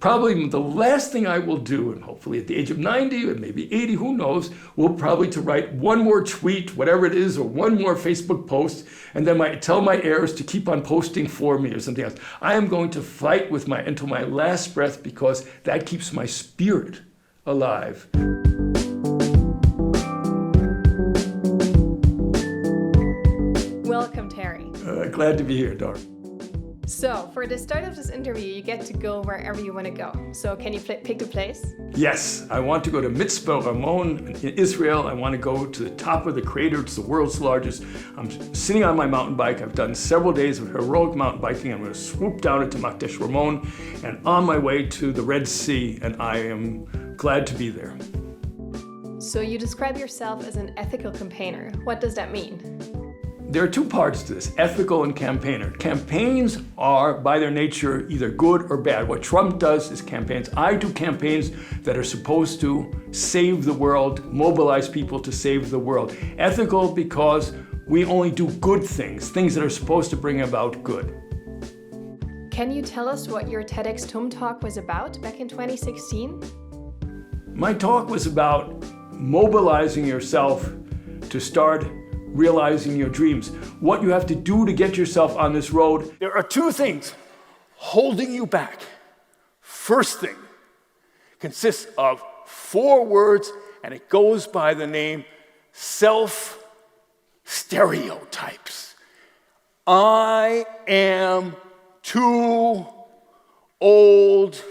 probably the last thing I will do, and hopefully at the age of 90 or maybe 80, who knows, will probably to write one more tweet, whatever it is, or one more Facebook post, and then tell my heirs to keep on posting for me or something else. I am going to fight until my last breath, because that keeps my spirit alive. Welcome, Terry. Glad to be here, Dora. So, for the start of this interview, you get to go wherever you want to go. So, can you pick a place? Yes, I want to go to Mitzvah Ramon in Israel. I want to go to the top of the crater. It's the world's largest. I'm sitting on my mountain bike. I've done several days of heroic mountain biking. I'm going to swoop down into Makdesh Ramon and on my way to the Red Sea, and I am glad to be there. So, you describe yourself as an ethical campaigner. What does that mean? There are two parts to this, ethical and campaigner. Campaigns are, by their nature, either good or bad. What Trump does is campaigns. I do campaigns that are supposed to save the world, mobilize people to save the world. Ethical because we only do good things that are supposed to bring about good. Can you tell us what your TEDxTUM talk was about back in 2016? My talk was about mobilizing yourself to start realizing your dreams, what you have to do to get yourself on this road. There are two things holding you back. First thing consists of 4 words, and it goes by the name self-stereotypes. I am too old,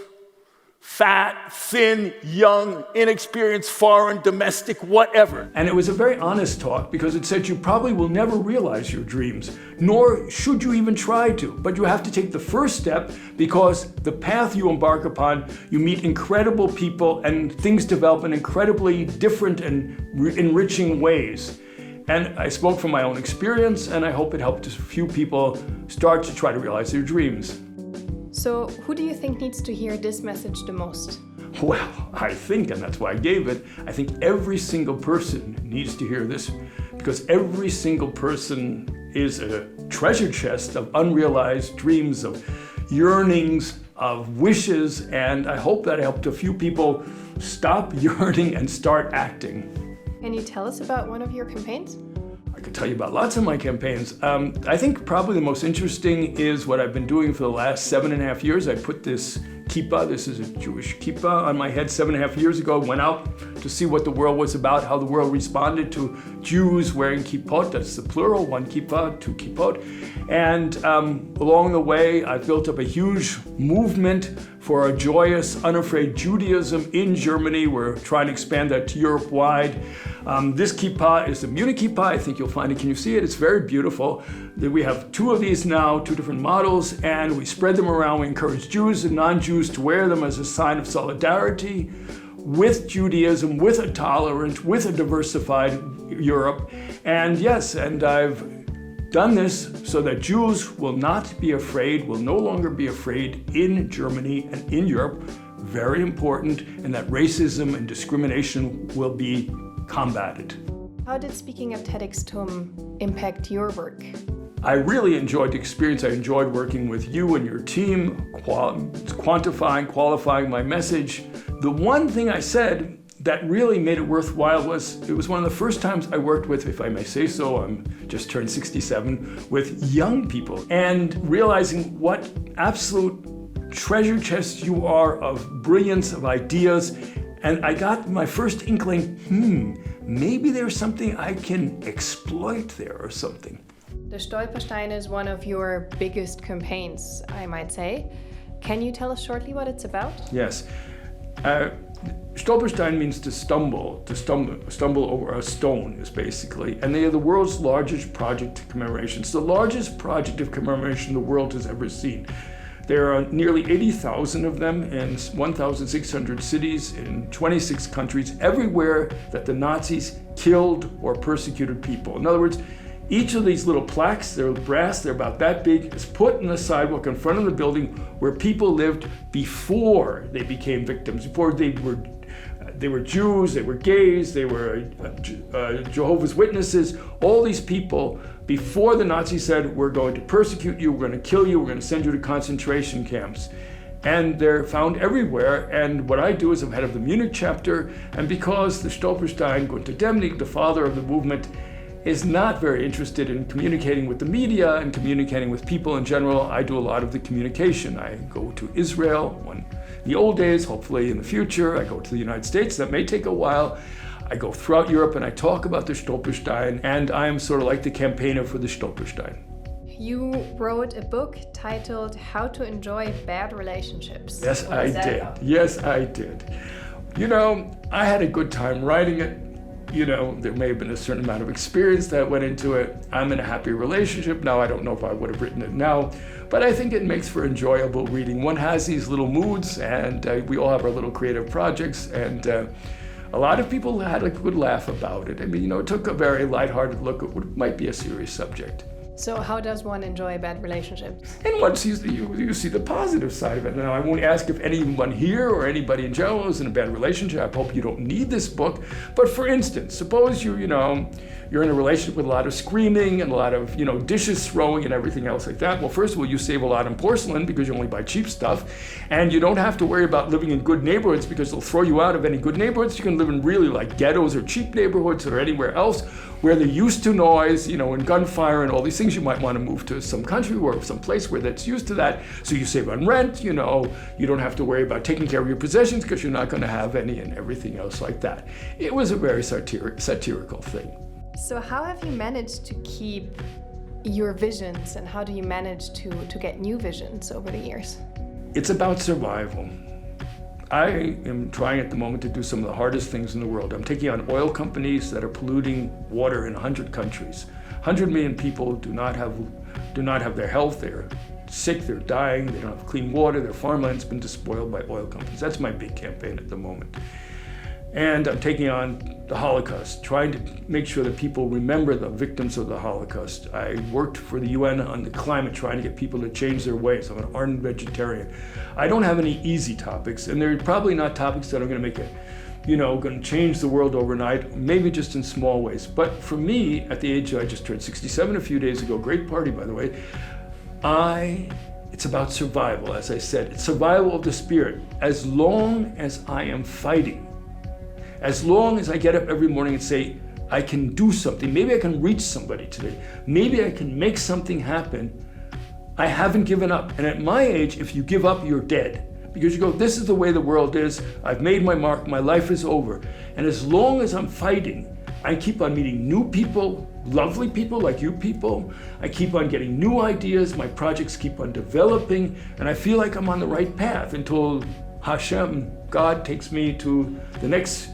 fat, thin, young, inexperienced, foreign, domestic, whatever. And it was a very honest talk, because it said you probably will never realize your dreams, nor should you even try to. But you have to take the first step, because the path you embark upon, you meet incredible people and things develop in incredibly different and enriching ways. And I spoke from my own experience, and I hope it helped a few people start to try to realize their dreams. So, who do you think needs to hear this message the most? Well, I think, and that's why I gave it, I think every single person needs to hear this, because every single person is a treasure chest of unrealized dreams, of yearnings, of wishes, and I hope that I helped a few people stop yearning and start acting. Can you tell us about one of your campaigns? I could tell you about lots of my campaigns. I think probably the most interesting is what I've been doing for the last 7.5 years. I put this kippah, this is a Jewish kippah, on my head 7.5 years ago. Went out to see what the world was about, how the world responded to Jews wearing kippot. That's the plural, 1 kippah, 2 kippot. And along the way, I built up a huge movement for a joyous, unafraid Judaism in Germany. We're trying to expand that to Europe-wide. This kippah is the Munich kippah. I think you'll find it. Can you see it? It's very beautiful. We have 2 of these now, 2 different models, and we spread them around. We encourage Jews and non-Jews to wear them as a sign of solidarity with Judaism, with a tolerant, with a diversified Europe. And yes, and I've done this so that Jews will not be afraid, will no longer be afraid in Germany and in Europe, very important, and that racism and discrimination will be combated. How did speaking at TEDxTUM impact your work? I really enjoyed the experience. I enjoyed working with you and your team, quantifying, qualifying my message. The one thing I said that really made it worthwhile was, it was one of the first times I worked with, if I may say so, I'm just turned 67, with young people, and realizing what absolute treasure chests you are of brilliance, of ideas. And I got my first inkling, maybe there's something I can exploit there or something. The Stolperstein is one of your biggest campaigns, I might say. Can you tell us shortly what it's about? Yes. Stolperstein means to stumble over a stone, is basically. And they are the world's largest project of commemoration. It's the largest project of commemoration the world has ever seen. There are nearly 80,000 of them in 1,600 cities in 26 countries, everywhere that the Nazis killed or persecuted people. In other words, each of these little plaques, they're brass, they're about that big, is put in the sidewalk in front of the building where people lived before they became victims, before they were Jews, they were gays, they were Jehovah's Witnesses, all these people before the Nazis said, we're going to persecute you, we're going to kill you, we're going to send you to concentration camps. And they're found everywhere. And what I do is I'm head of the Munich chapter. And because the Stolperstein, Gunter Demnig, the father of the movement, is not very interested in communicating with the media and communicating with people in general, I do a lot of the communication. I go to Israel in the old days, hopefully in the future. I go to the United States. That may take a while. I go throughout Europe and I talk about the Stolperstein, and I am sort of like the campaigner for the Stolperstein. You wrote a book titled How to Enjoy Bad Relationships. Yes, What I is that did. about? Yes, I did. You know, I had a good time writing it. You know, there may have been a certain amount of experience that went into it. I'm in a happy relationship now. I don't know if I would have written it now, but I think it makes for enjoyable reading. One has these little moods, and we all have our little creative projects, and a lot of people had a good laugh about it. I mean, you know, it took a very lighthearted look at what might be a serious subject. So how does one enjoy bad relationships? And once you see the positive side of it. Now, I won't ask if anyone here or anybody in general is in a bad relationship. I hope you don't need this book. But for instance, suppose you're in a relationship with a lot of screaming and a lot of, dishes throwing and everything else like that. Well, first of all, you save a lot on porcelain because you only buy cheap stuff. And you don't have to worry about living in good neighborhoods because they'll throw you out of any good neighborhoods. You can live in really like ghettos or cheap neighborhoods or anywhere else where they're used to noise, and gunfire and all these things. You might want to move to some country or some place where that's used to that. So you save on rent, you don't have to worry about taking care of your possessions because you're not going to have any and everything else like that. It was a very satirical thing. So how have you managed to keep your visions, and how do you manage to get new visions over the years? It's about survival. I am trying at the moment to do some of the hardest things in the world. I'm taking on oil companies that are polluting water in 100 countries. 100 million people do not have their health. They're sick, they're dying, they don't have clean water, their farmland's been despoiled by oil companies. That's my big campaign at the moment. And I'm taking on the Holocaust, trying to make sure that people remember the victims of the Holocaust. I worked for the UN on the climate, trying to get people to change their ways. I'm an ardent vegetarian. I don't have any easy topics, and they're probably not topics that are going to make going to change the world overnight, maybe just in small ways. But for me, at the age I just turned 67 a few days ago, great party by the way, it's about survival, as I said. It's survival of the spirit. As long as I am fighting, as long as I get up every morning and say, I can do something, maybe I can reach somebody today, maybe I can make something happen, I haven't given up. And at my age, if you give up, you're dead. Because you go, this is the way the world is, I've made my mark, my life is over. And as long as I'm fighting, I keep on meeting new people, lovely people like you people. I keep on getting new ideas, my projects keep on developing, and I feel like I'm on the right path until Hashem, God, takes me to the next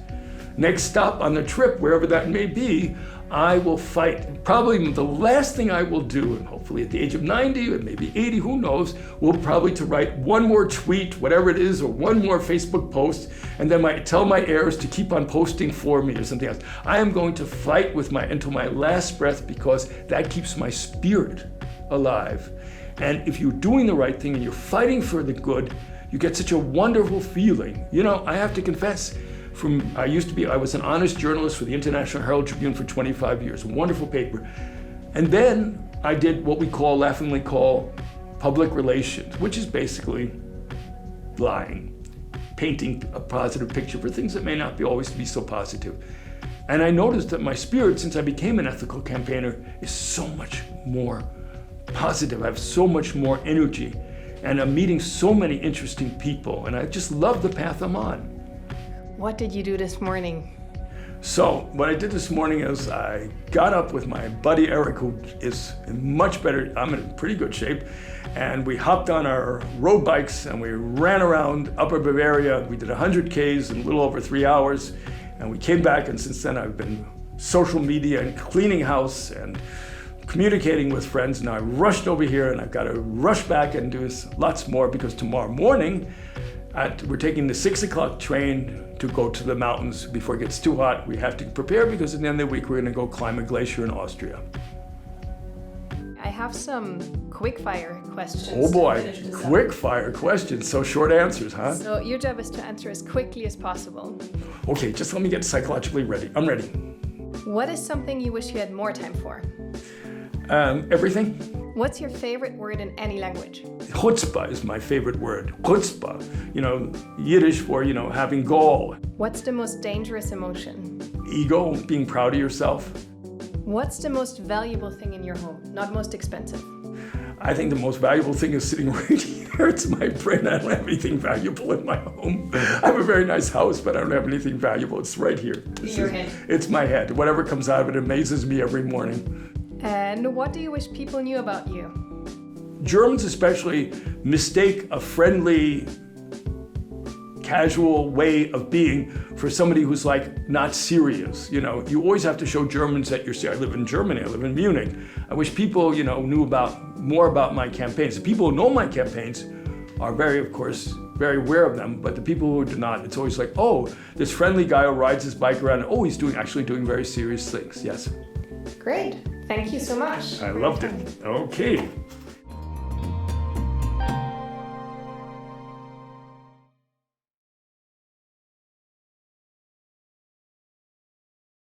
stop on the trip, wherever that may be. I will fight. Probably the last thing I will do, and hopefully at the age of 90 or maybe 80, who knows, will probably to write one more tweet, whatever it is, or one more Facebook post, and then tell my heirs to keep on posting for me or something else. I am going to fight until my last breath, because that keeps my spirit alive. And if you're doing the right thing and you're fighting for the good, you get such a wonderful feeling. I have to confess, I was an honest journalist for the International Herald Tribune for 25 years, a wonderful paper. And then I did what we laughingly call public relations, which is basically lying, painting a positive picture for things that may not always be so positive. And I noticed that my spirit, since I became an ethical campaigner, is so much more positive. I have so much more energy, and I'm meeting so many interesting people, and I just love the path I'm on. What did you do this morning? So what I did this morning is I got up with my buddy Eric, who is in much better, I'm in pretty good shape, and we hopped on our road bikes and we ran around Upper Bavaria. We did 100 Ks in a little over 3 hours, and we came back, and since then I've been social media and cleaning house and communicating with friends. Now I rushed over here and I've got to rush back and do lots more, because tomorrow morning we're taking the 6 o'clock train to go to the mountains before it gets too hot. We have to prepare, because at the end of the week, we're going to go climb a glacier in Austria. I have some quick fire questions. Oh boy, quick fire questions. So short answers, huh? So your job is to answer as quickly as possible. Okay, just let me get psychologically ready. I'm ready. What is something you wish you had more time for? Everything. What's your favorite word in any language? Chutzpah is my favorite word. Chutzpah, Yiddish for, having gall. What's the most dangerous emotion? Ego, being proud of yourself. What's the most valuable thing in your home? Not most expensive. I think the most valuable thing is sitting right here. It's my brain. I don't have anything valuable in my home. I have a very nice house, but I don't have anything valuable. It's right here. Your head. It's my head. Whatever comes out of it amazes me every morning. And what do you wish people knew about you? Germans especially mistake a friendly, casual way of being for somebody who's not serious. You always have to show Germans that you're serious. I live in Germany, I live in Munich. I wish people, knew more about my campaigns. The people who know my campaigns are of course, very aware of them, but the people who do not, it's always oh, this friendly guy who rides his bike around, and he's actually doing very serious things. Yes. Great. Thank you so much. I loved it. Okay.